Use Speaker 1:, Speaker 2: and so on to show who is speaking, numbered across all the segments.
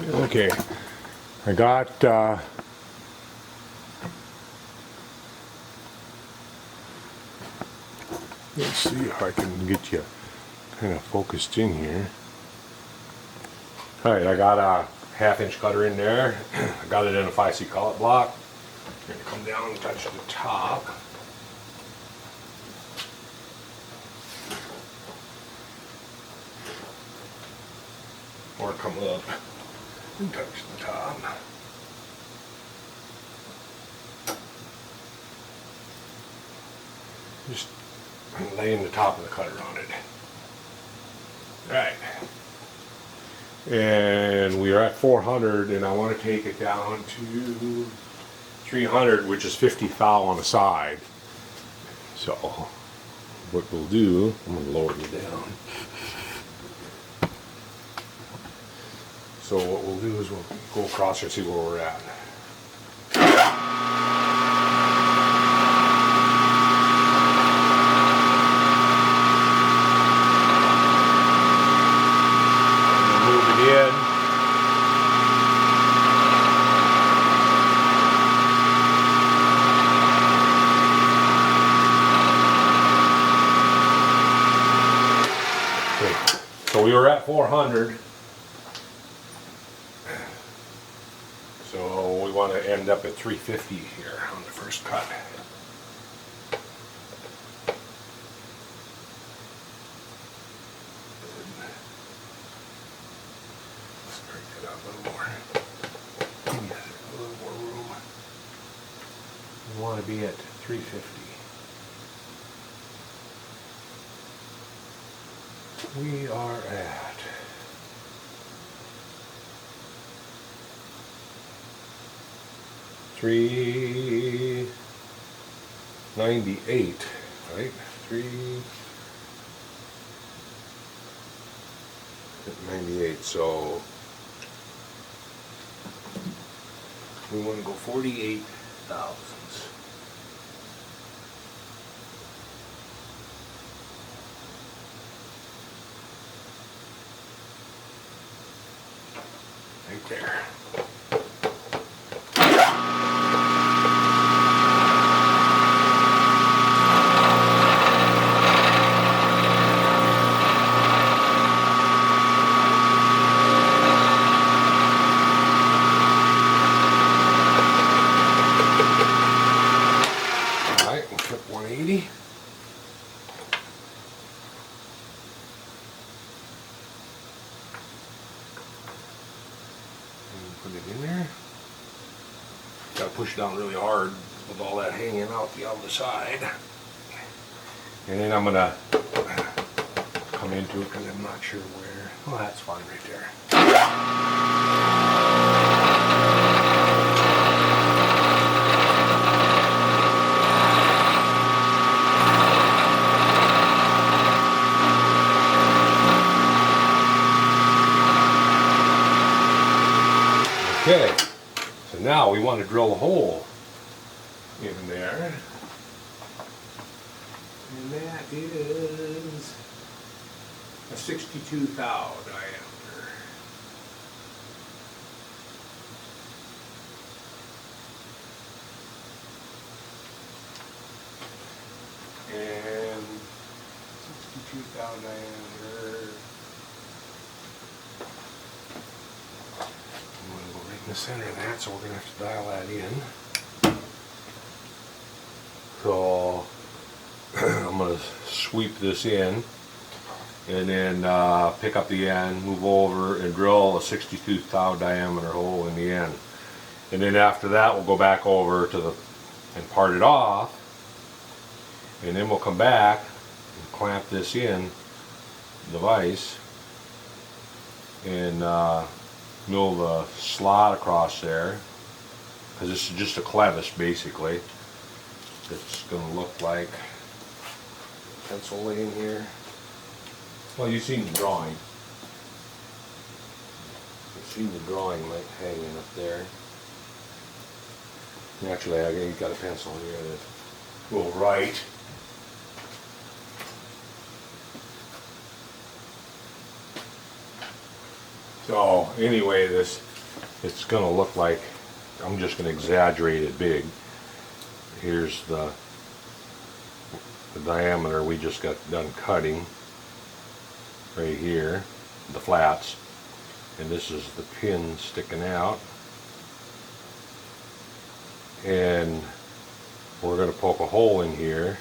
Speaker 1: Okay, I got let's see if I can get you kind of focused in here. Alright, I got a 1/2 inch cutter in there. I got it in a 5C collet block. I'm going to come down and touch the top. Or come up and touch the top. Just laying the top of the cutter on it. Right. And we are at 400, and I want to take it down to 300, which is 50 thou on the side. So what we'll do, I'm going to lower you down. So what we'll do is we'll go across here and see where we're at. Move it in. Okay. So we were at 400. So we want to end up at 350 here on the first cut. Let's break it up a little more. Give me a little more room. We want to be at 350. We are at 398, right? 398. So we want to go 48 thousandths. Right there. Flip 180. And put it in there. Gotta push it down really hard with all that hanging out the other side. And then I'm gonna come into it because I'm not sure where. Well, that's fine right there. Okay, so now we want to drill a hole in there, and that is a 62 thou diameter. And 62 thou diameter. In the center of that, so we're going to have to dial that in. So I'm going to sweep this in and then pick up the end, move over and drill a 62 thou diameter hole in the end. And then after that we'll go back over to the and part it off, and then we'll come back and clamp this in the vise and mill the slot across there, because this is just a clevis basically. It's going to look like pencil laying here. Well, you've seen the drawing. You've seen the drawing like hanging up there. Actually, I've got a pencil here that will write. So anyway, it's going to look like, I'm just going to exaggerate it big. Here's the diameter we just got done cutting right here, the flats, and this is the pin sticking out, and we're going to poke a hole in here,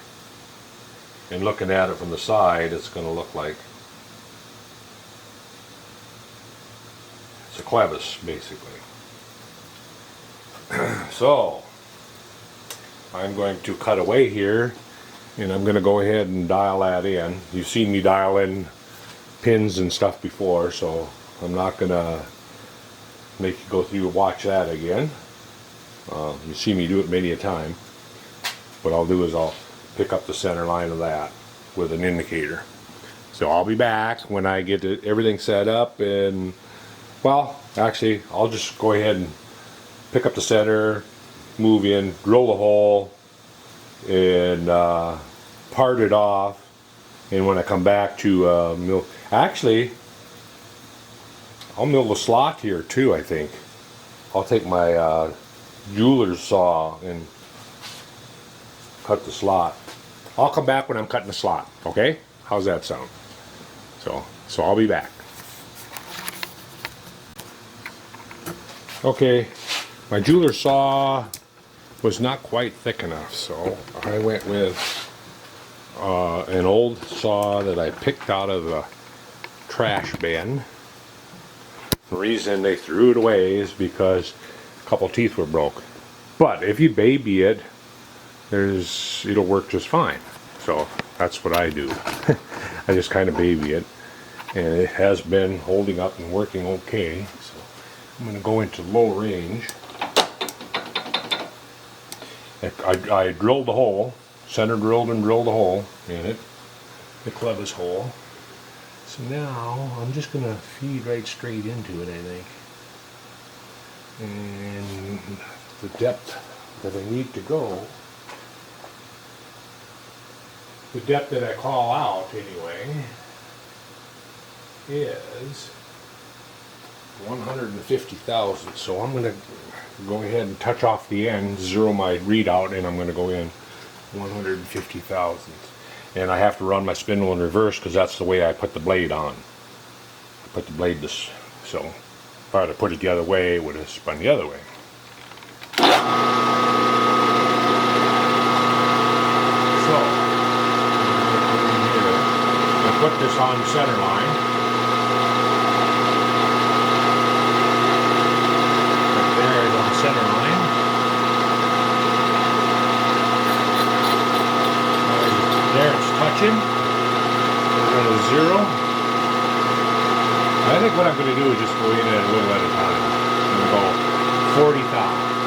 Speaker 1: and looking at it from the side, it's going to look like it's a clevis basically. So I'm going to cut away here, and I'm going to go ahead and dial that in. You've seen me dial in pins and stuff before, so I'm not going to make you go through and watch that again. You see me do it many a time. What I'll do is I'll pick up the center line of that with an indicator. So I'll be back when I get everything set up, and well, actually I'll just go ahead and pick up the center, move in, drill the hole, and part it off. And when I come back to mill, actually I'll mill the slot here too. I think I'll take my jeweler's saw and cut the slot. I'll come back when I'm cutting the slot. Okay? How's that sound? So I'll be back. Okay, my jeweler's saw was not quite thick enough, so I went with an old saw that I picked out of the trash bin. The reason they threw it away is because a couple teeth were broke. But if you baby it, it'll work just fine. So that's what I do. I just kind of baby it, and it has been holding up and working okay. So I'm going to go into low range. I drilled the hole, center drilled and drilled a hole in it, the clevis hole. So now I'm just going to feed right straight into it, I think. And the depth that I need to go, the depth that I call out anyway, is 150 thousandths. So I'm going to go ahead and touch off the end, zero my readout, and I'm going to go in 150 thousandths. And I have to run my spindle in reverse because that's the way I put the blade on. I put the blade this, so if I had to put it the other way, it would have spun the other way. So I'm going to put this on center line. Right there is on center line. There it's touching. We're going to zero. I think what I'm going to do is just go in at a little at a time. I'm going to go 40,000.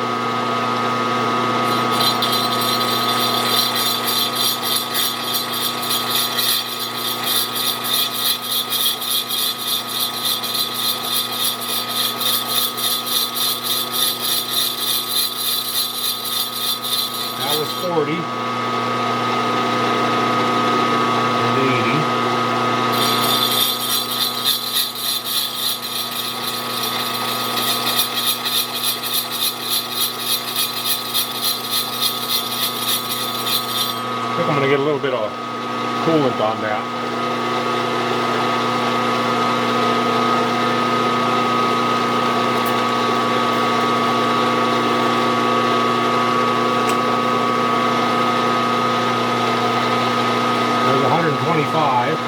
Speaker 1: That was 40. I think I'm going to get a little bit of coolant on that. There's 125.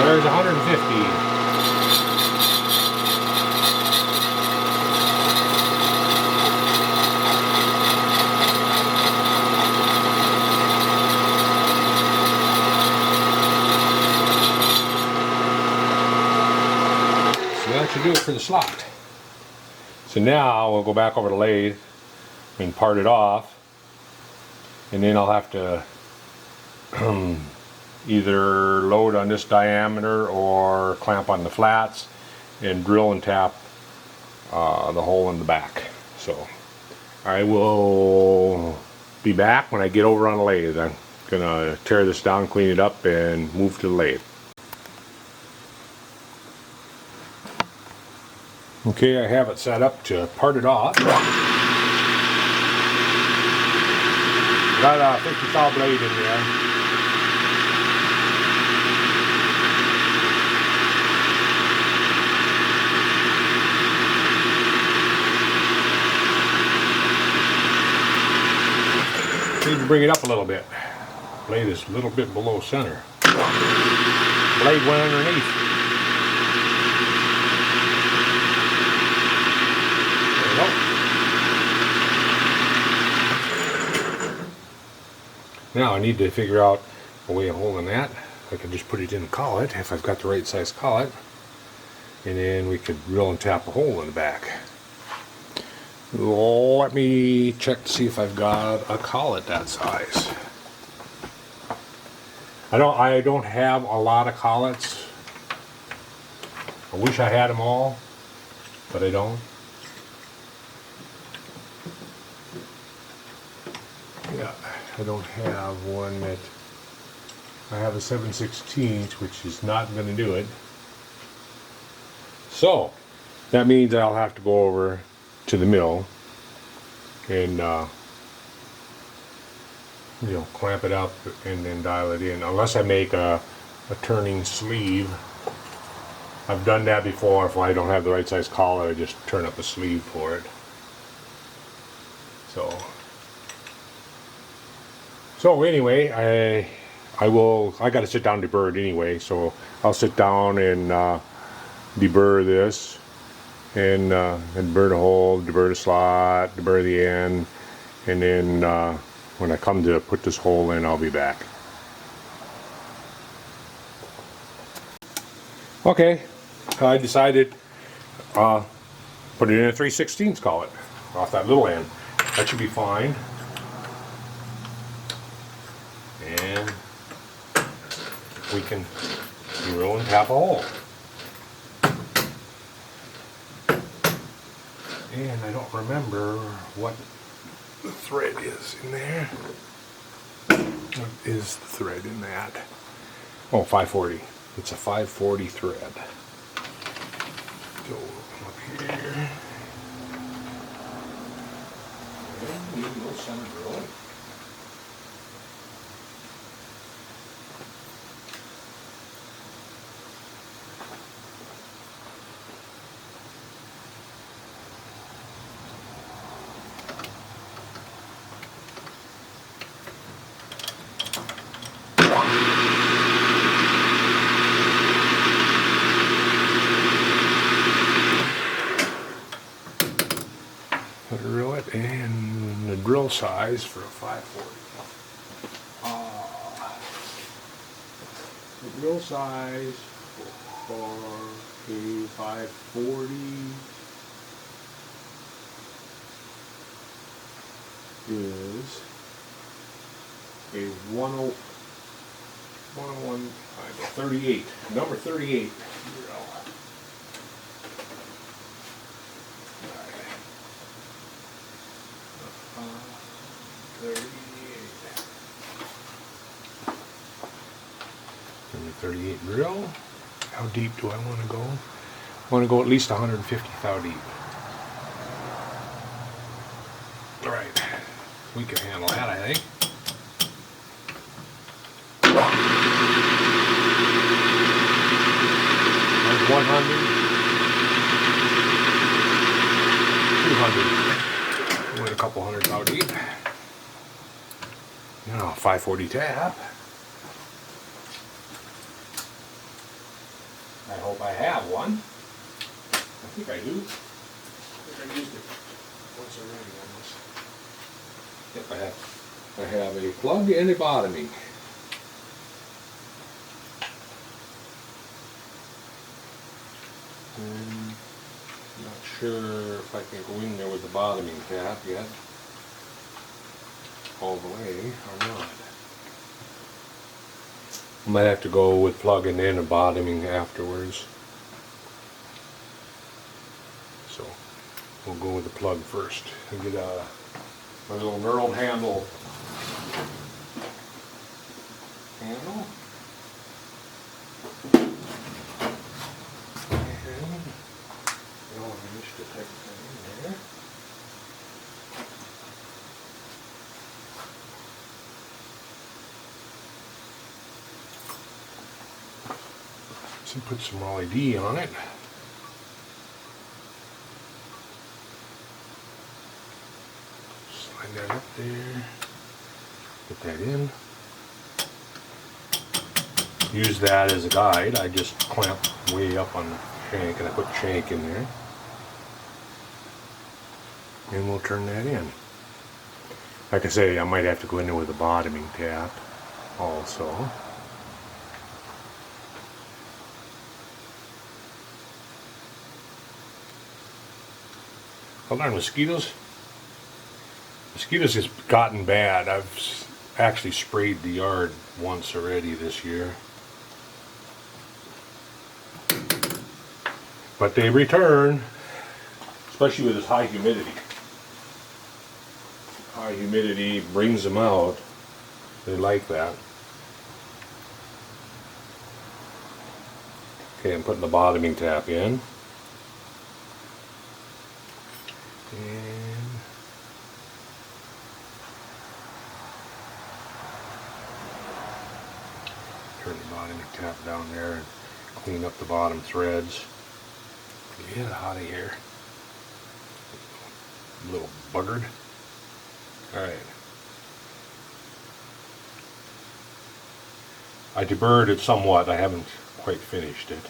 Speaker 1: There's 150. So that should do it for the slot. So now we'll go back over the lathe and part it off, and then I'll have to either load on this diameter or clamp on the flats and drill and tap the hole in the back. So I will be back when I get over on the lathe. I'm gonna tear this down, clean it up, and move to the lathe. Okay, I have it set up to part it off. Got a 50 saw blade in there. Need to bring it up a little bit. Blade is a little bit below center. Blade went underneath. There we go. Now I need to figure out a way of holding that. I can just put it in the collet if I've got the right size collet, and then we could drill and tap a hole in the back. Let me check to see if I've got a collet that size. I don't have a lot of collets. I wish I had them all, but I don't. Yeah, I don't have one that. I have a 7/16, which is not going to do it. So that means I'll have to go over to the mill and you know, clamp it up and then dial it in, unless I make a turning sleeve. I've done that before. If I don't have the right size collar, I just turn up a sleeve for it. So anyway, I got to sit down to deburr it anyway, so I'll sit down and deburr this and deburr the hole, deburr the slot, deburr the end, and then when I come to put this hole in, I'll be back. Okay, I decided put it in a 3/16 collet off that little end. That should be fine. And we can drill and tap a hole. And I don't remember what the thread is in there. What is the thread in that? Oh, 540. It's a 540 thread. Go up here. And we go center drill. Drill it, and the drill size for a 540. The drill size for a 540 is a 101, 38, number 38 drill. 38 drill. How deep do I want to go? I want to go at least 150 thou deep. Alright, we can handle that, I think. There's 100, 200. Went a couple hundred thou deep. Now 540 tap. I hope I have one. I think I do. I think I used it once already on this. Yep, I have a plug and a bottoming. I'm not sure if I can go in there with the bottoming tap yet, all the way or not. Might have to go with plugging in and bottoming afterwards. So we'll go with the plug first and get my little knurled handle. So put some LED on it. Slide that up there. Put that in. Use that as a guide. I just clamp way up on the shank and I put shank in there. And we'll turn that in. Like I say, I might have to go in there with a bottoming tap also. Oh darn, mosquitoes. Mosquitoes has gotten bad. I've actually sprayed the yard once already this year. But they return, especially with this high humidity. High humidity brings them out. They like that. Okay, I'm putting the bottoming tap in. And turn the bottoming tap down there and clean up the bottom threads. Get out of here. A little buggered. Alright. I deburred it somewhat. I haven't quite finished it.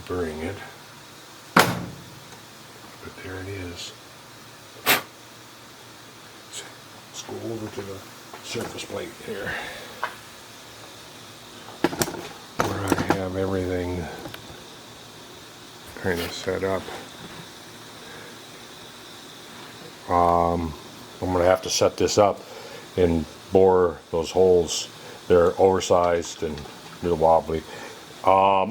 Speaker 1: Deburring it. But there it is. Let's go over to the surface plate here, where I have everything kind of set up. I'm going to have to set this up and bore those holes. They're oversized and a little wobbly.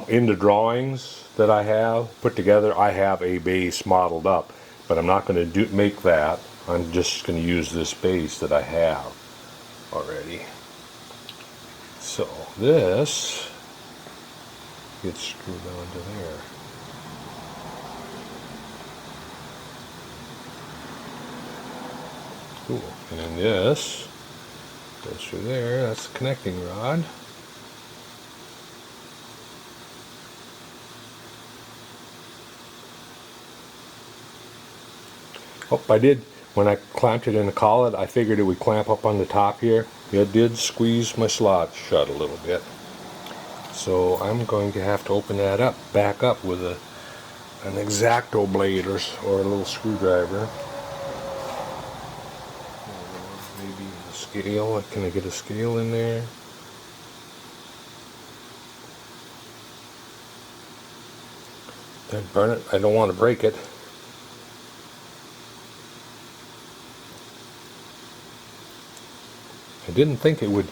Speaker 1: In the drawings that I have put together, I have a base modeled up, but I'm not going to make that. I'm just going to use this base that I have already. So this gets screwed onto there. Cool. And then this goes through there. That's the connecting rod. Oh, I did, when I clamped it in the collet, I figured it would clamp up on the top here. It did squeeze my slot shut a little bit. So I'm going to have to open that up, back up with an X-Acto blade or a little screwdriver. Maybe a scale. Can I get a scale in there? Don't burn it. I don't want to break it. I didn't think it would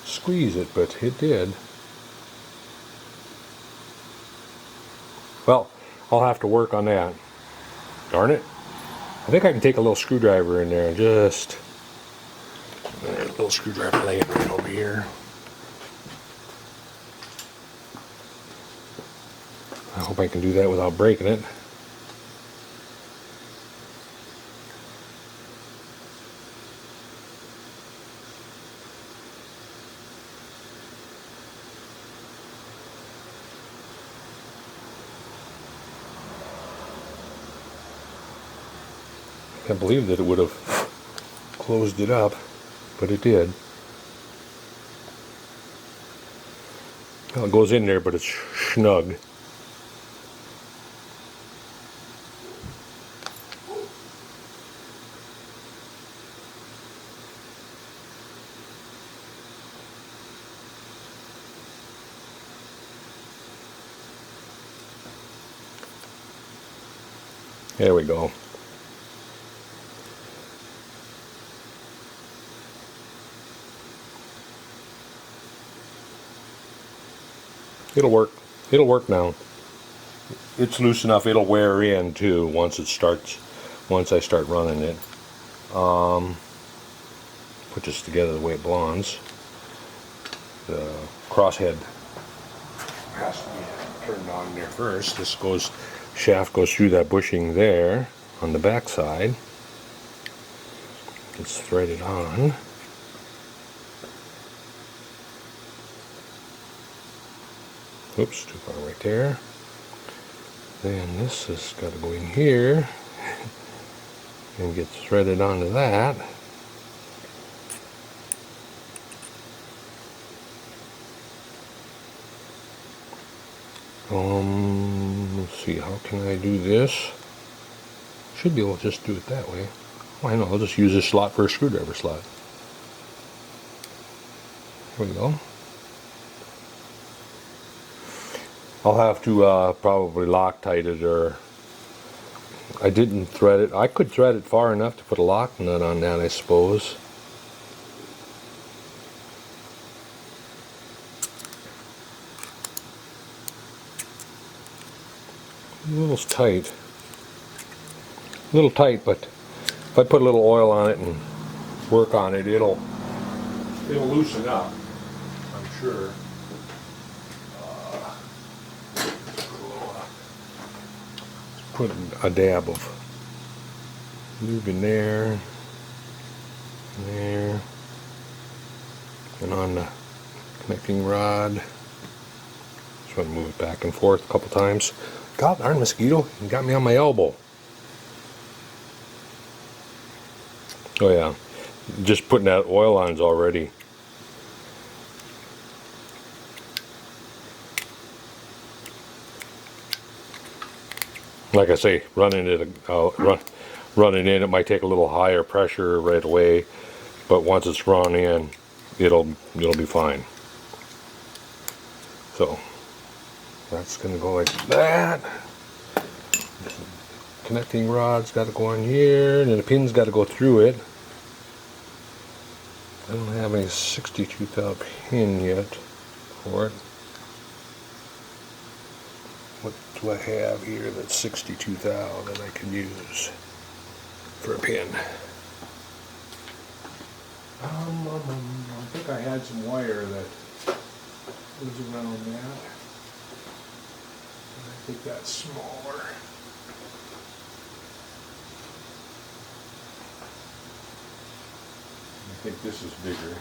Speaker 1: squeeze it, but it did. Well, I'll have to work on that. Darn it. I think I can take a little screwdriver in there and just... a little screwdriver laying right over here. I hope I can do that without breaking it. I can't believe that it would have closed it up, but it did. Well, it goes in there, but it's snug. There we go. It'll work. It'll work now. It's loose enough. It'll wear in too once it starts. Once I start running it. Put this together the way it belongs. The crosshead has to be turned on there first. This shaft goes through that bushing there on the back side. It's threaded on. Oops, too far right there. Then this has got to go in here and get threaded onto that. Let's see, how can I do this? Should be able to just do it that way. Why not? I'll just use this slot for a screwdriver slot. There we go. I'll have to probably Loctite it, or I didn't thread it. I could thread it far enough to put a lock nut on that, I suppose. A little tight. A little tight, but if I put a little oil on it and work on it, it'll loosen up, I'm sure. Put a dab of lube in there, and on the connecting rod. Just want to move it back and forth a couple times. God darn mosquito, you got me on my elbow. Oh yeah, just putting that oil on is already. Like I say, running in, it might take a little higher pressure right away, but once it's run in, it'll be fine. So that's going to go like that. Connecting rod's got to go on here, and then the pin's got to go through it. I don't have any 62 thou pin yet for it. What do I have here that's 62 thou that I can use for a pin? I think I had some wire that was around that. I think that's smaller. I think this is bigger.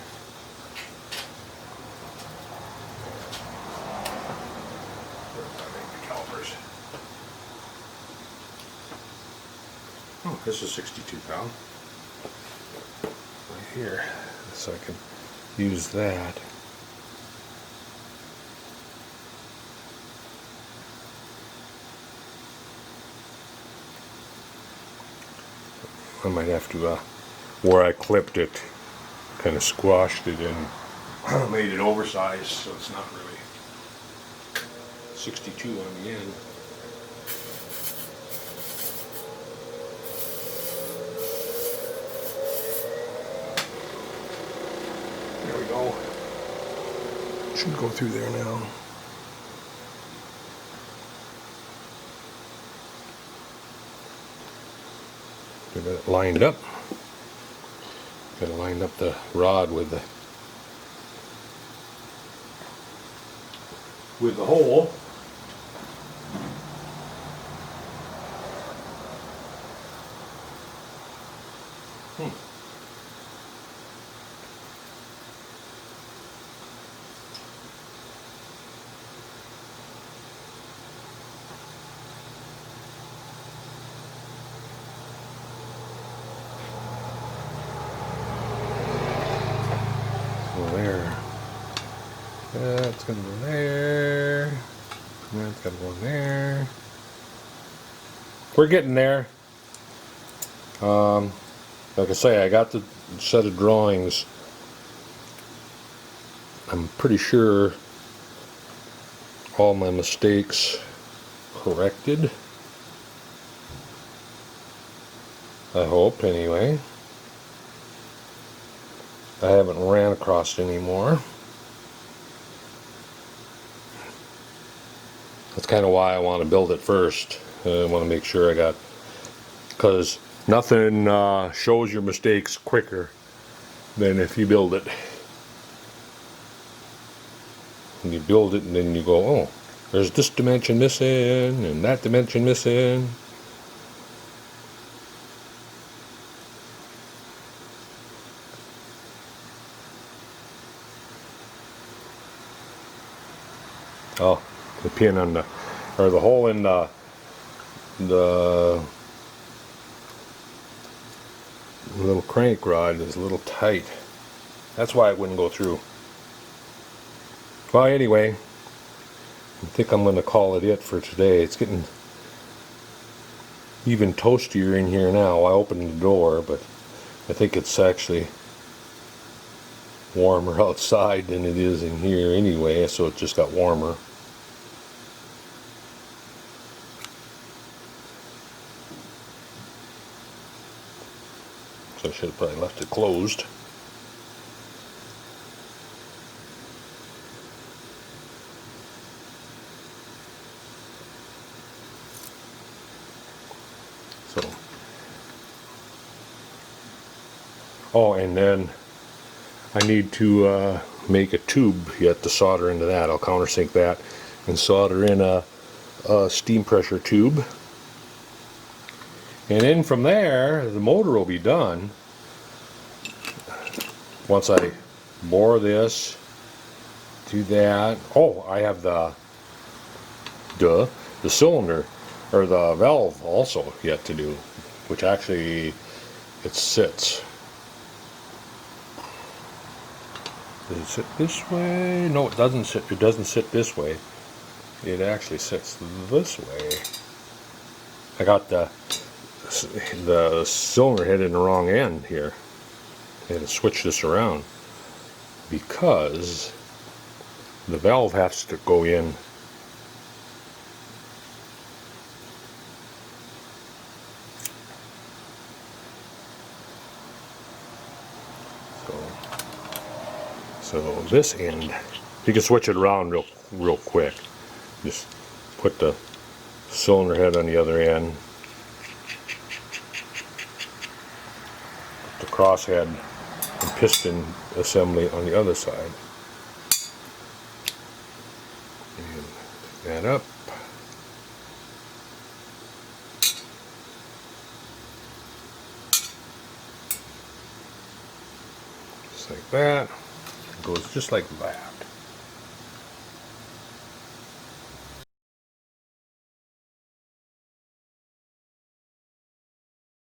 Speaker 1: Oh, this is 62 thou. Right here. So I can use that. I might have to, where I clipped it, kind of squashed it and made it oversized, so it's not really 62 on the end. There we go. Should go through there now. Get it lined up. Got to line up the rod with the hole. There. That's going to go there. That's got to go there. We're getting there. Like I say, I got the set of drawings. I'm pretty sure all my mistakes corrected. I hope, anyway. I haven't ran across anymore. That's kind of why I want to build it first. I want to make sure I got, because nothing shows your mistakes quicker than if you build it. And you build it and then you go, oh, there's this dimension missing and that dimension missing. Oh, the pin on the, or the hole in the little crank rod is a little tight. That's why it wouldn't go through. Well, anyway, I think I'm going to call it for today. It's getting even toastier in here now. I opened the door, but I think it's actually warmer outside than it is in here anyway, so it just got warmer. So I should have probably left it closed. So, oh, and then I need to make a tube yet to solder into that. I'll countersink that and solder in a steam pressure tube. And then from there, the motor will be done. Once I bore this, do that. Oh, I have the cylinder, or the valve also yet to do, which actually it sits. Does it sit this way? No, it doesn't sit. It doesn't sit this way. It actually sits this way. I got the cylinder head in the wrong end here. I had to switch this around because the valve has to go in. So this end, you can switch it around real quick. Just put the cylinder head on the other end, put the crosshead and piston assembly on the other side, and pick that up. Just like that. It goes just like that.